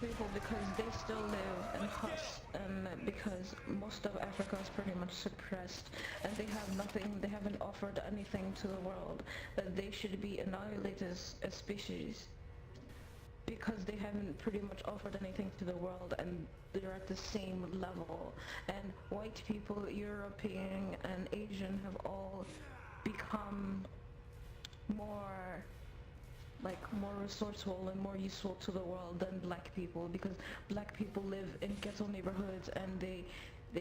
people because they still live in huts, and because most of Africa is pretty much suppressed, and they have nothing, they haven't offered anything to the world, that they should be annihilated as species. Because they haven't pretty much offered anything to the world, and they're at the same level. And white people, European and Asian, have all become more more resourceful and more useful to the world than black people, because black people live in ghetto neighborhoods and they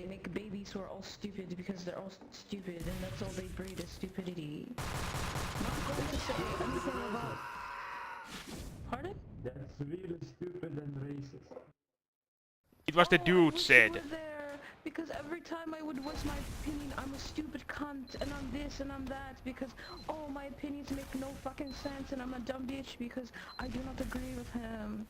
make babies who are all stupid because they're all stupid, and that's all they breed is stupidity. Not going to say anything about... Pardon? That's really stupid and racist. It was the dude said. You were there because every time I would voice my opinion, I'm a stupid cunt, and I'm this and I'm that, because all my opinions make no fucking sense, and I'm a dumb bitch because I do not agree with him.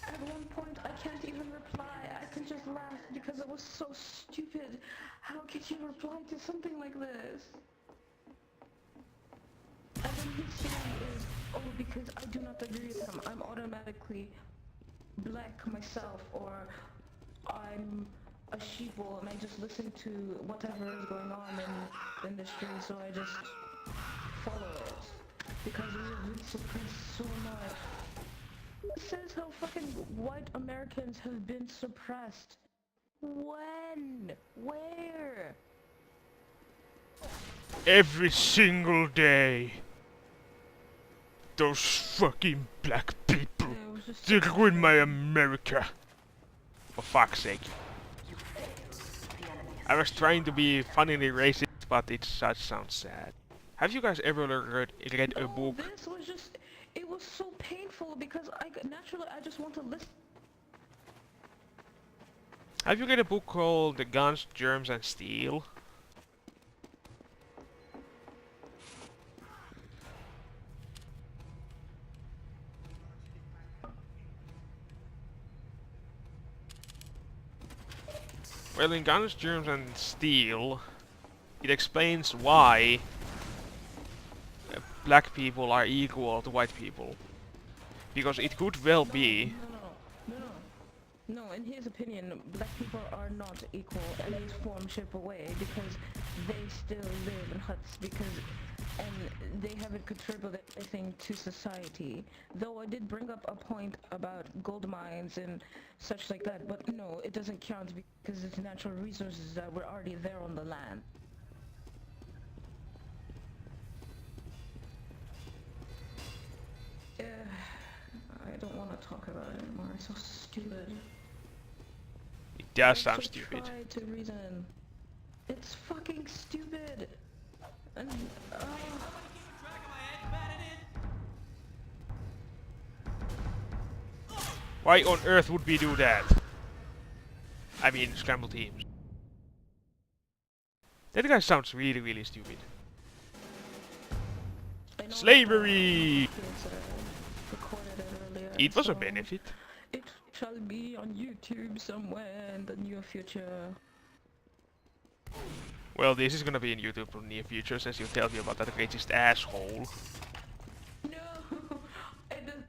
At one point, I can't even reply. I can just laugh because it was so stupid. How could you reply to something like this? And then his theory is, oh, because I do not agree with him, I'm automatically black myself, or I'm a sheeple and I just listen to whatever is going on in the industry, so I just follow it. Because we've been suppressed so much. It says how fucking white Americans have been suppressed. When? Where? Every single day. Those fucking black people. They ruin my America. For fuck's sake. I was trying to be funnily racist, but it just sounds sad. Have you guys ever read a book? This was just... It was so painful because naturally I just want to listen. Have you read a book called The Guns, Germs and Steel? Well, in Guns, Germs and Steel, it explains why black people are equal to white people. Because it could well be... No, in his opinion, black people are not equal in this form, shape, or way, because they still live in huts, and they haven't contributed anything to society. Though I did bring up a point about gold mines and such like that, but no, it doesn't count because it's natural resources that were already there on the land. I don't want to talk about it anymore, it's so stupid. It does sound stupid. Try to reason. It's fucking stupid. And why on earth would we do that? I mean, scramble teams. That guy sounds really, really stupid. Slavery! It was a benefit. It shall be on YouTube somewhere in the near future. Well, this is gonna be in YouTube in the near future, since you tell me about that racist asshole. No!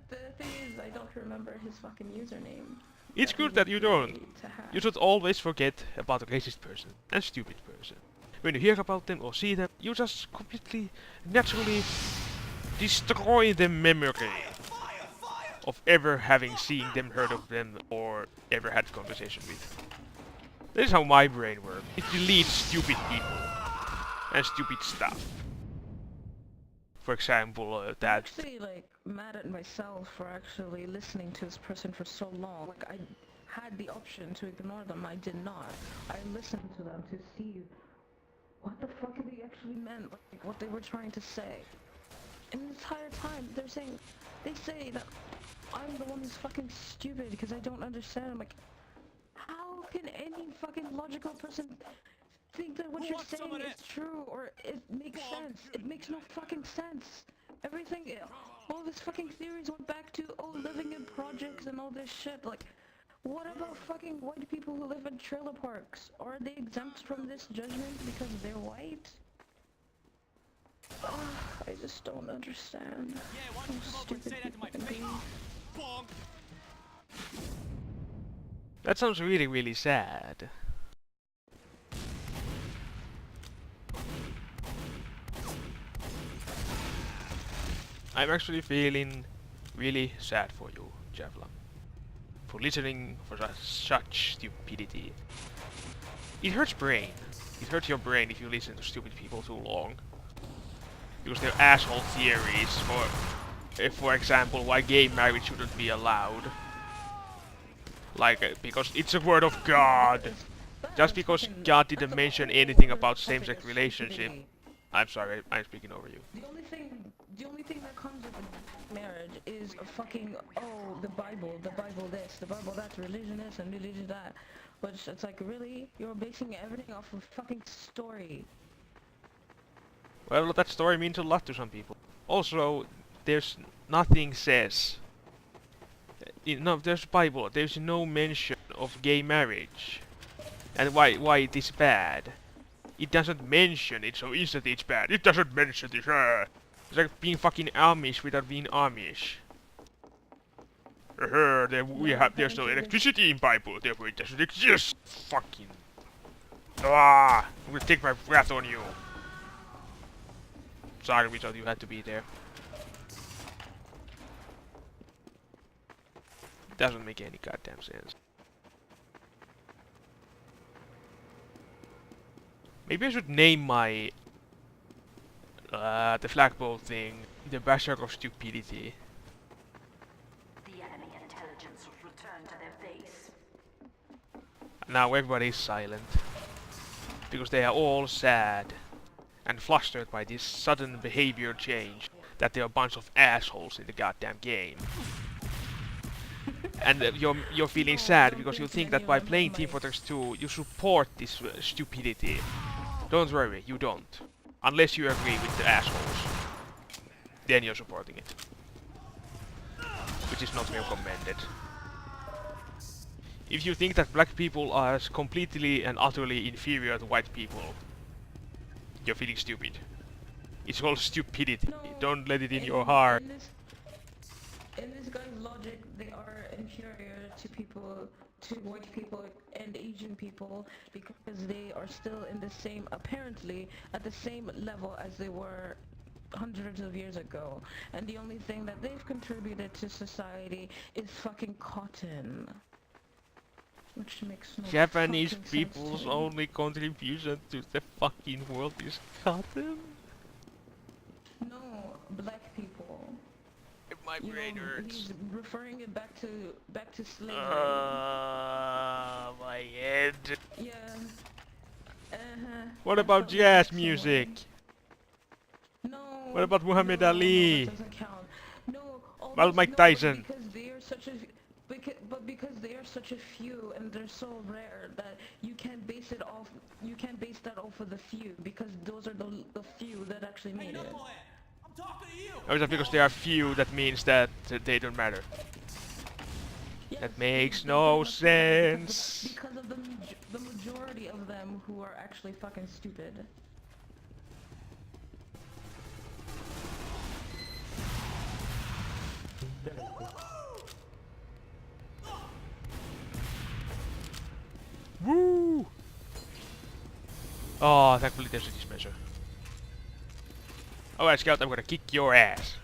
The thing is, I don't remember his fucking username. It's good that you don't. You should always forget about a racist person and stupid person. When you hear about them or see them, you just completely, naturally destroy the memory of ever having seen them, heard of them, or ever had conversation with. This is how my brain works. It deletes stupid people and stupid stuff. For example, that... I'm actually, like, mad at myself for actually listening to this person for so long. Like, I had the option to ignore them, I did not. I listened to them to see what the fuck they actually meant, like, what they were trying to say. And the entire time, they say that I'm the one who's fucking stupid because I don't understand. I'm like, how can any fucking logical person think that what you're saying is true or it makes sense? It makes no fucking sense. Everything, all these fucking theories went back to, oh, living in projects and all this shit. Like, what about fucking white people who live in trailer parks? Are they exempt from this judgment because they're white? I just don't understand how stupid people can be. That sounds really, really sad. I'm actually feeling really sad for you, Jävla. For listening for such stupidity. It hurts brain. It hurts your brain if you listen to stupid people too long. Because their asshole theories for example, why gay marriage shouldn't be allowed. Like, because it's a word of God. Just because God didn't mention anything about same-sex relationship. I'm sorry, I'm speaking over you. The only thing that comes with marriage is a fucking, oh, the Bible this, the Bible that, religion this, and religion that. But it's like, really? You're basing everything off of fucking story. Well, that story means a lot to some people. Also, there's nothing says... there's Bible, there's no mention of gay marriage. And why it is bad. It doesn't mention it, so instantly it's bad. It doesn't mention this, It's like being fucking Amish without being Amish. There's no electricity in Bible, therefore it doesn't exist. Fucking... I'm gonna take my breath on you. Sorry, we thought you had to be there. Doesn't make any goddamn sense. Maybe I should name my... the flagpole thing, the Basher of Stupidity. The enemy intelligence will return to their base. Now everybody is silent. Because they are all sad. And flustered by this sudden behavior change. That they're a bunch of assholes in the goddamn game. And you're feeling sad because you think that by playing Team Fortress 2 you support this stupidity. Don't worry, you don't. Unless you agree with the assholes. Then you're supporting it. Which is not recommended. If you think that black people are completely and utterly inferior to white people, you're feeling stupid. It's called stupidity. No, Don't let it in your heart. In this guy's logic, they are inferior to people, to white people and Asian people, because they are still in the same, apparently, at the same level as they were hundreds of years ago. And the only thing that they've contributed to society is fucking cotton. Which makes no Japanese fucking sense people's to me. only contribution to the fucking world is cotton? No, black people. My brain hurts. He's referring it back to slavery. My head. Yeah. What That's about what jazz makes music? No. What about Muhammad no, Ali? that doesn't count. No. Well, Mike Tyson. Because they are such a, because they are such a few and they're so rare that you can't base it off. You can't base that off of the few, because those are the few that actually made it. Or is that because they are few that means that they don't matter? Yes, That makes they no don't sense. Because of the majority of them who are actually fucking stupid. Woo! Oh, thankfully there's a dispenser. Alright, Scout, I'm gonna kick your ass.